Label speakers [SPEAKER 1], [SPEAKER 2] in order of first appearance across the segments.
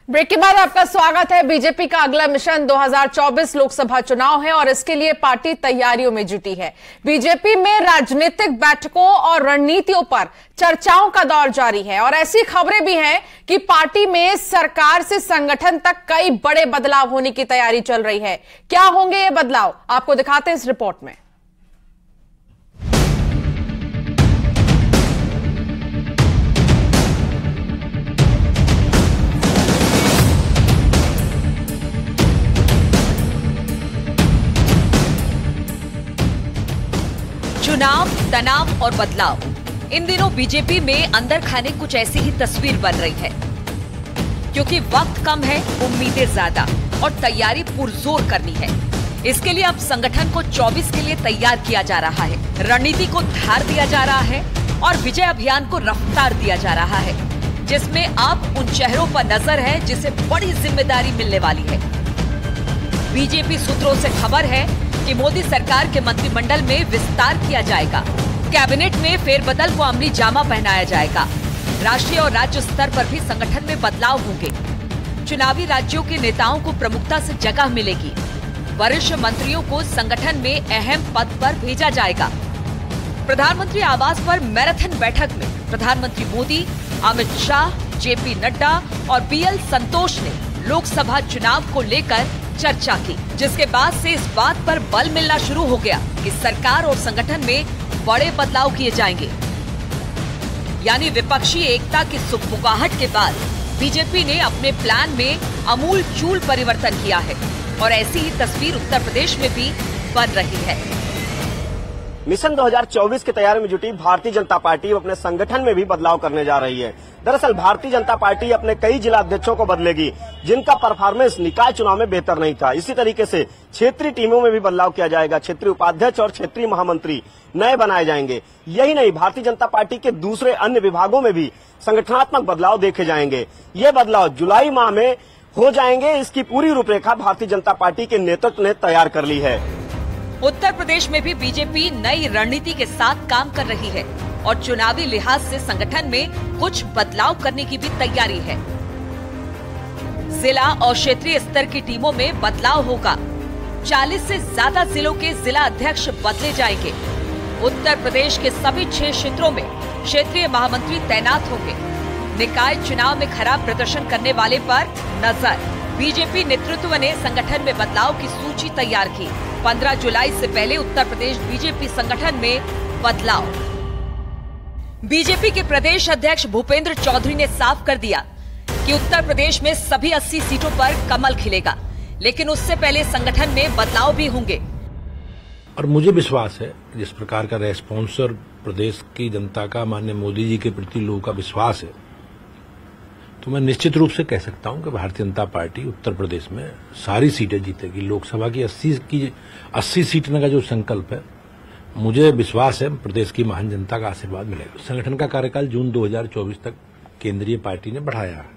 [SPEAKER 1] Break के बाद आपका स्वागत है। बीजेपी का अगला मिशन 2024 लोकसभा चुनाव है और इसके लिए पार्टी तैयारियों में जुटी है। बीजेपी में राजनीतिक बैठकों और रणनीतियों पर चर्चाओं का दौर जारी है और ऐसी खबरें भी हैं कि पार्टी में सरकार से संगठन तक कई बड़े बदलाव होने की तैयारी चल रही है। क्या होंगे ये बदलाव, आपको दिखाते हैं इस रिपोर्ट में।
[SPEAKER 2] चुनाव, तनाव और बदलाव, इन दिनों बीजेपी में अंदर खाने कुछ ऐसी ही तस्वीर बन रही है। क्योंकि वक्त कम है, उम्मीदें ज्यादा और तैयारी पुरजोर करनी है। इसके लिए अब संगठन को 24 के लिए तैयार किया जा रहा है। रणनीति को धार दिया जा रहा है और विजय अभियान को रफ्तार दिया जा रहा है, जिसमें अब उन चेहरों पर नजर है जिसे बड़ी जिम्मेदारी मिलने वाली है। बीजेपी सूत्रों से खबर है कि मोदी सरकार के मंत्रिमंडल में विस्तार किया जाएगा। कैबिनेट में फेरबदल को अमली जामा पहनाया जाएगा। राष्ट्रीय और राज्य स्तर पर भी संगठन में बदलाव होंगे। चुनावी राज्यों के नेताओं को प्रमुखता से जगह मिलेगी। वरिष्ठ मंत्रियों को संगठन में अहम पद पर भेजा जाएगा। प्रधानमंत्री आवास पर मैराथन बैठक में प्रधानमंत्री मोदी, अमित शाह, जेपी नड्डा और बीएल संतोष ने लोकसभा चुनाव को लेकर चर्चा की, जिसके बाद से इस बात पर बल मिलना शुरू हो गया कि सरकार और संगठन में बड़े बदलाव किए जाएंगे। यानी विपक्षी एकता की सुगबुगाहट के बाद बीजेपी ने अपने प्लान में आमूल चूल परिवर्तन किया है और ऐसी ही तस्वीर उत्तर प्रदेश में भी बन रही है।
[SPEAKER 3] मिशन 2024 की तैयारी में जुटी भारतीय जनता पार्टी अपने संगठन में भी बदलाव करने जा रही है। दरअसल भारतीय जनता पार्टी अपने कई जिला अध्यक्षों को बदलेगी, जिनका परफॉर्मेंस निकाय चुनाव में बेहतर नहीं था। इसी तरीके से क्षेत्रीय टीमों में भी बदलाव किया जाएगा। क्षेत्रीय उपाध्यक्ष और क्षेत्रीय महामंत्री नए बनाए जाएंगे। यही नहीं, भारतीय जनता पार्टी के दूसरे अन्य विभागों में भी संगठनात्मक बदलाव देखे जाएंगे। ये बदलाव जुलाई माह में हो जाएंगे। इसकी पूरी रूपरेखा भारतीय जनता पार्टी के नेतृत्व ने तैयार कर ली है।
[SPEAKER 2] उत्तर प्रदेश में भी बीजेपी नई रणनीति के साथ काम कर रही है और चुनावी लिहाज से संगठन में कुछ बदलाव करने की भी तैयारी है। जिला और क्षेत्रीय स्तर की टीमों में बदलाव होगा। 40 से ज्यादा जिलों के जिला अध्यक्ष बदले जाएंगे। उत्तर प्रदेश के सभी 6 क्षेत्रों में क्षेत्रीय महामंत्री तैनात होंगे। निकाय चुनाव में खराब प्रदर्शन करने वाले पर नजर। बीजेपी नेतृत्व ने संगठन में बदलाव की सूची तैयार की। 15 जुलाई से पहले उत्तर प्रदेश बीजेपी संगठन में बदलाव। बीजेपी के प्रदेश अध्यक्ष भूपेंद्र चौधरी ने साफ कर दिया कि उत्तर प्रदेश में सभी 80 सीटों पर कमल खिलेगा, लेकिन उससे पहले संगठन में बदलाव भी होंगे।
[SPEAKER 4] और मुझे विश्वास है, जिस प्रकार का रेस्पॉन्स और प्रदेश की जनता का माननीय मोदी जी के प्रति लोगों का विश्वास है, तो मैं निश्चित रूप से कह सकता हूं कि भारतीय जनता पार्टी उत्तर प्रदेश में सारी सीटें जीतेगी। लोकसभा की 80 सीटने का जो संकल्प है, मुझे विश्वास है प्रदेश की महान जनता का आशीर्वाद मिलेगा। संगठन का कार्यकाल जून 2024 तक केंद्रीय पार्टी ने बढ़ाया है,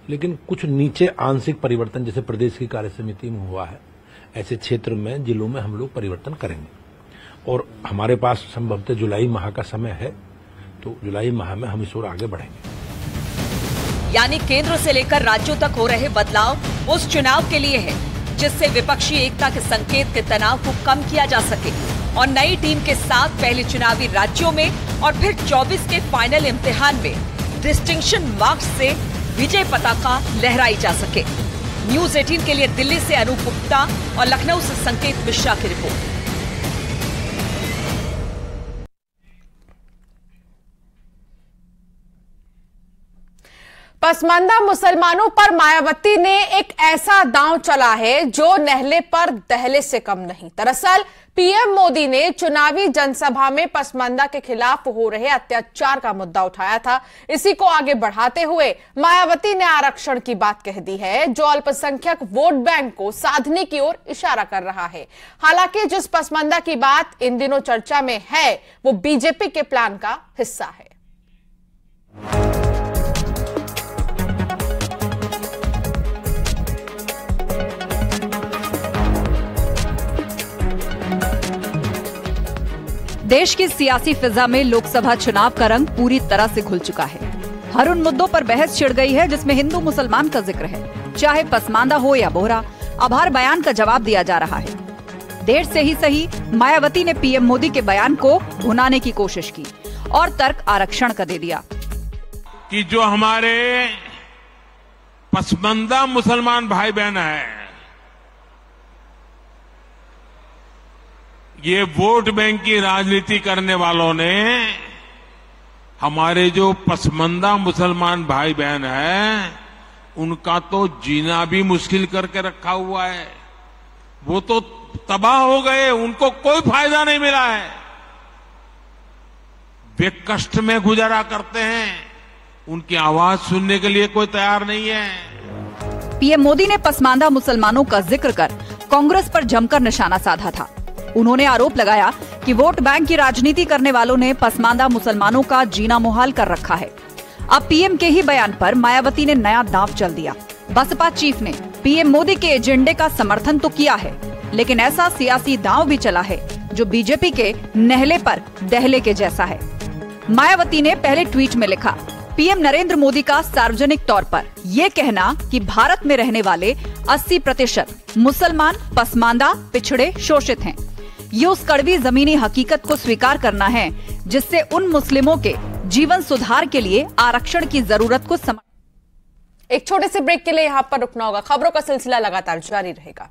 [SPEAKER 4] लेकिन कुछ नीचे आंशिक परिवर्तन जैसे प्रदेश की कार्य समिति में हुआ है, ऐसे क्षेत्र में, जिलों में हम लोग परिवर्तन करेंगे। और हमारे पास संभवतः जुलाई माह का समय है, तो जुलाई माह में हम इस ओर आगे बढ़ेंगे।
[SPEAKER 2] यानी केंद्र से लेकर राज्यों तक हो रहे बदलाव उस चुनाव के लिए है जिससे विपक्षी एकता के संकेत के तनाव को कम किया जा सके और नई टीम के साथ पहले चुनावी राज्यों में और फिर 24 के फाइनल इम्तिहान में डिस्टिंक्शन मार्क्स से विजय पताका लहराई जा सके। न्यूज 18 के लिए दिल्ली से अनूप गुप्ता और लखनऊ से संकेत मिश्रा की रिपोर्ट।
[SPEAKER 1] पसमानदा मुसलमानों पर मायावती ने एक ऐसा दांव चला है जो नहले पर दहले से कम नहीं। दरअसल पीएम मोदी ने चुनावी जनसभा में पसमानदा के खिलाफ हो रहे अत्याचार का मुद्दा उठाया था। इसी को आगे बढ़ाते हुए मायावती ने आरक्षण की बात कह दी है, जो अल्पसंख्यक वोट बैंक को साधने की ओर इशारा कर रहा है। हालांकि जिस पसमानदा की बात इन दिनों चर्चा में है, वो बीजेपी के प्लान का हिस्सा है।
[SPEAKER 2] देश की सियासी फिजा में लोकसभा चुनाव का रंग पूरी तरह से घुल चुका है।
[SPEAKER 5] हर उन मुद्दों पर बहस छिड़ गई है जिसमें हिंदू मुसलमान का जिक्र है, चाहे पसमानदा हो या बोहरा। अब हर बयान का जवाब दिया जा रहा है। देर से ही सही, मायावती ने पीएम मोदी के बयान को भुनाने की कोशिश की और तर्क आरक्षण का दे दिया
[SPEAKER 6] कि जो हमारे पसमानदा मुसलमान भाई बहन है, ये वोट बैंक की राजनीति करने वालों ने हमारे जो पसमानदा मुसलमान भाई बहन हैं, उनका तो जीना भी मुश्किल करके रखा हुआ है। वो तो तबाह हो गए, उनको कोई फायदा नहीं मिला है। वे कष्ट में गुजारा करते हैं, उनकी आवाज सुनने के लिए कोई तैयार नहीं है।
[SPEAKER 5] पीएम मोदी ने पसमानदा मुसलमानों का जिक्र कर कांग्रेस पर जमकर निशाना साधा था। उन्होंने आरोप लगाया कि वोट बैंक की राजनीति करने वालों ने पसमानदा मुसलमानों का जीना मुहाल कर रखा है। अब पीएम के ही बयान पर मायावती ने नया दांव चल दिया। बसपा चीफ ने पीएम मोदी के एजेंडे का समर्थन तो किया है, लेकिन ऐसा सियासी दांव भी चला है जो बीजेपी के नहले पर दहले के जैसा है। मायावती ने पहले ट्वीट में लिखा, पीएम नरेंद्र मोदी का सार्वजनिक तौर पर ये कहना कि भारत में रहने वाले 80% मुसलमान पसमानदा, पिछड़े, शोषित हैं, ये उस कड़वी जमीनी हकीकत को स्वीकार करना है जिससे उन मुस्लिमों के जीवन सुधार के लिए आरक्षण की जरूरत को समझ।
[SPEAKER 1] एक छोटे से ब्रेक के लिए यहाँ पर रुकना होगा। खबरों का सिलसिला लगातार जारी रहेगा।